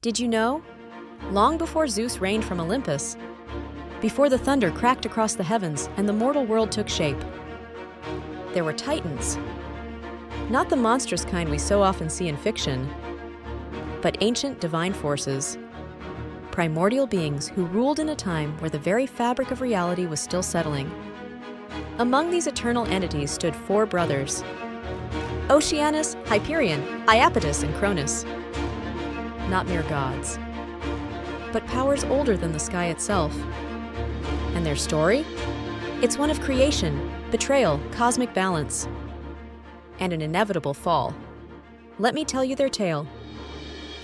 Did you know? Long before Zeus reigned from Olympus, before the thunder cracked across the heavens and the mortal world took shape, there were titans. Not the monstrous kind we so often see in fiction, but ancient divine forces, primordial beings who ruled in a time where the very fabric of reality was still settling. Among these eternal entities stood four brothers: Oceanus, Hyperion, Iapetus, and Cronus. Not mere gods, but powers older than the sky itself. And their story? It's one of creation, betrayal, cosmic balance, and an inevitable fall. Let me tell you their tale.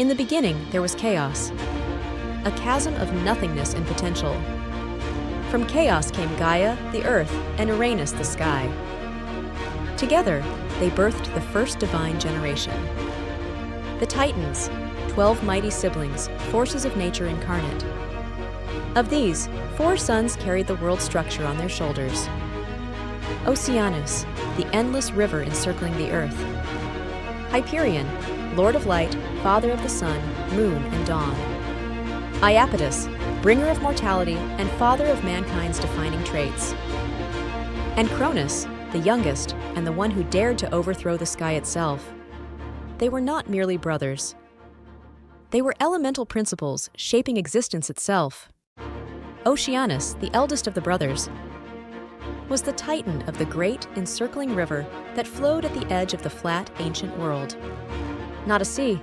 In the beginning, there was chaos, a chasm of nothingness and potential. From chaos came Gaia, the earth, and Uranus, the sky. Together, they birthed the first divine generation. The Titans, 12 mighty siblings, forces of nature incarnate. Of these, 4 sons carried the world's structure on their shoulders. Oceanus, the endless river encircling the earth. Hyperion, Lord of Light, father of the sun, moon, and dawn. Iapetus, bringer of mortality and father of mankind's defining traits. And Cronus, the youngest and the one who dared to overthrow the sky itself. They were not merely brothers. They were elemental principles shaping existence itself. Oceanus, the eldest of the brothers, was the titan of the great, encircling river that flowed at the edge of the flat, ancient world. Not a sea,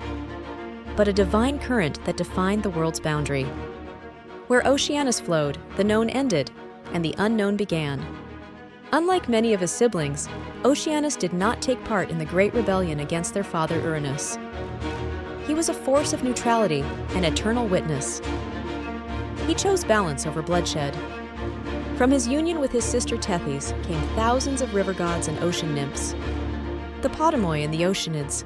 but a divine current that defined the world's boundary. Where Oceanus flowed, the known ended, and the unknown began. Unlike many of his siblings, Oceanus did not take part in the Great Rebellion against their father Uranus. He was a force of neutrality, an eternal witness. He chose balance over bloodshed. From his union with his sister Tethys came thousands of river gods and ocean nymphs, the Potamoi and the Oceanids.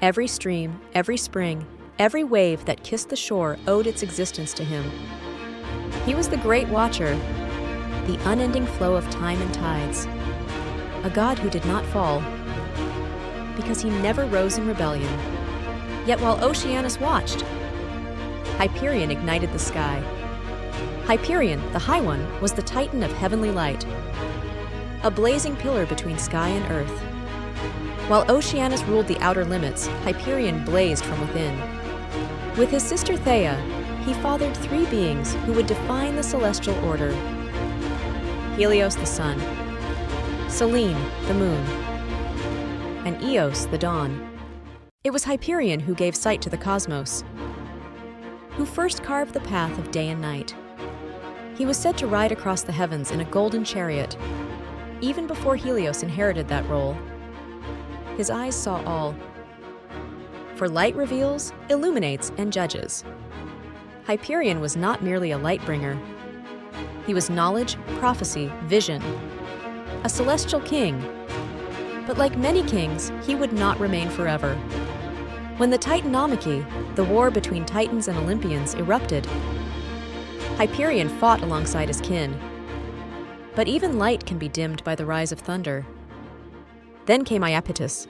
Every stream, every spring, every wave that kissed the shore owed its existence to him. He was the great watcher, the unending flow of time and tides, a god who did not fall, because he never rose in rebellion. Yet while Oceanus watched, Hyperion ignited the sky. Hyperion, the High One, was the titan of heavenly light, a blazing pillar between sky and earth. While Oceanus ruled the outer limits, Hyperion blazed from within. With his sister Theia, he fathered 3 beings who would define the celestial order: Helios, the sun; Selene, the moon; and Eos, the dawn. It was Hyperion who gave sight to the cosmos, who first carved the path of day and night. He was said to ride across the heavens in a golden chariot, even before Helios inherited that role. His eyes saw all. For light reveals, illuminates, and judges. Hyperion was not merely a light bringer. He was knowledge, prophecy, vision, a celestial king. But like many kings, he would not remain forever. When the Titanomachy, the war between Titans and Olympians, erupted, Hyperion fought alongside his kin. But even light can be dimmed by the rise of thunder. Then came Iapetus,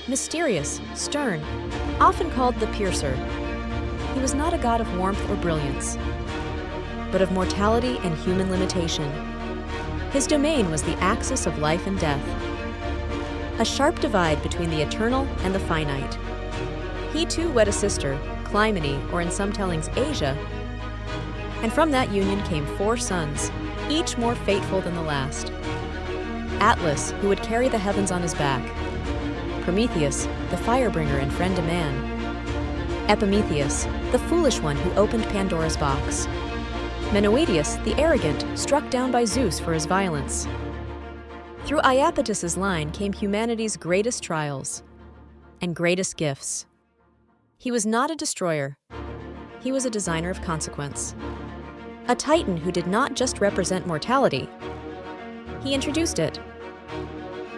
mysterious, stern, often called the Piercer. He was not a god of warmth or brilliance, but of mortality and human limitation. His domain was the axis of life and death, a sharp divide between the eternal and the finite. He too wed a sister, Clymene, or in some tellings Asia, and from that union came 4 sons, each more fateful than the last. Atlas, who would carry the heavens on his back; Prometheus, the firebringer and friend to man; Epimetheus, the foolish one who opened Pandora's box; Menœtius, the arrogant, struck down by Zeus for his violence. Through Iapetus's line came humanity's greatest trials and greatest gifts. He was not a destroyer. He was a designer of consequence. A titan who did not just represent mortality. He introduced it.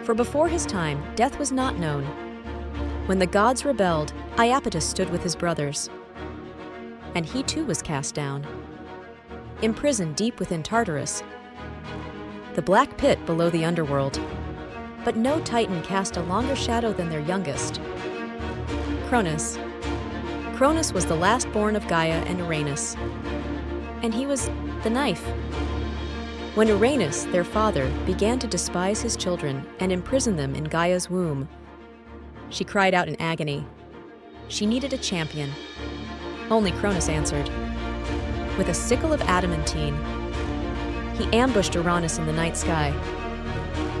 For before his time, death was not known. When the gods rebelled, Iapetus stood with his brothers. And he too was cast down. Imprisoned deep within Tartarus, the black pit below the underworld. But no titan cast a longer shadow than their youngest, Cronus. Cronus was the last born of Gaia and Uranus, and he was the knife. When Uranus, their father, began to despise his children and imprison them in Gaia's womb, she cried out in agony. She needed a champion. Only Cronus answered. With a sickle of adamantine, he ambushed Uranus in the night sky,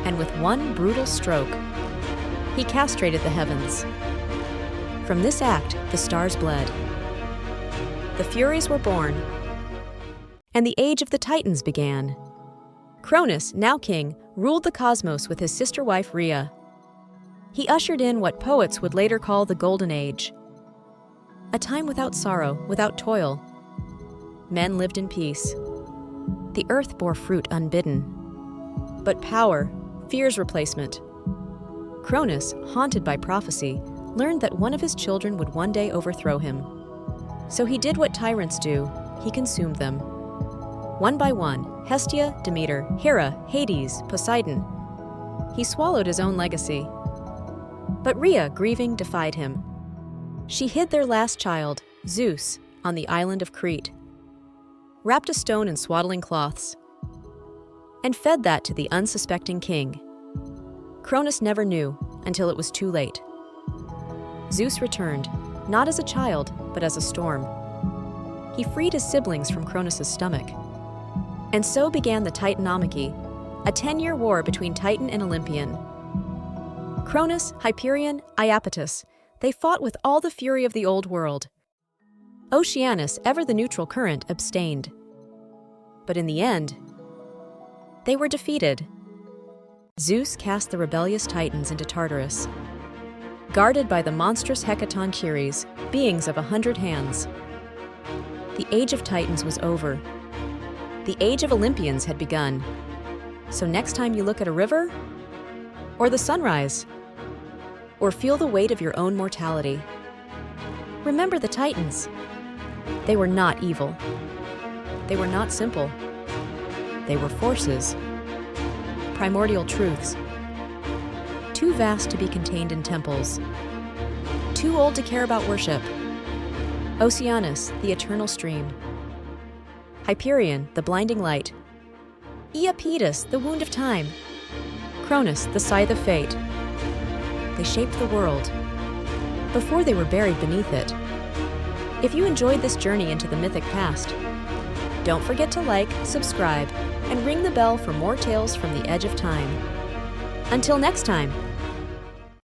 and with one brutal stroke, he castrated the heavens. From this act, the stars bled. The Furies were born, and the age of the Titans began. Cronus, now king, ruled the cosmos with his sister wife Rhea. He ushered in what poets would later call the Golden Age, a time without sorrow, without toil. Men lived in peace. The earth bore fruit unbidden. But power, fear's replacement. Cronus, haunted by prophecy, learned that one of his children would one day overthrow him. So he did what tyrants do, he consumed them. One by one, Hestia, Demeter, Hera, Hades, Poseidon. He swallowed his own legacy. But Rhea, grieving, defied him. She hid their last child, Zeus, on the island of Crete, wrapped a stone in swaddling cloths, and fed that to the unsuspecting king. Cronus never knew until it was too late. Zeus returned, not as a child, but as a storm. He freed his siblings from Cronus's stomach. And so began the Titanomachy, a 10-year war between Titan and Olympian. Cronus, Hyperion, Iapetus, they fought with all the fury of the old world. Oceanus, ever the neutral current, abstained. But in the end, they were defeated. Zeus cast the rebellious Titans into Tartarus, guarded by the monstrous Hecatoncheires, beings of 100 hands. The age of Titans was over. The age of Olympians had begun. So next time you look at a river, or the sunrise, or feel the weight of your own mortality, remember the Titans. They were not evil. They were not simple. They were forces, primordial truths, too vast to be contained in temples, too old to care about worship. Oceanus, the eternal stream. Hyperion, the blinding light. Iapetus, the wound of time. Cronus, the scythe of fate. They shaped the world before they were buried beneath it. If you enjoyed this journey into the mythic past, don't forget to like, subscribe, and ring the bell for more tales from the edge of time. Until next time.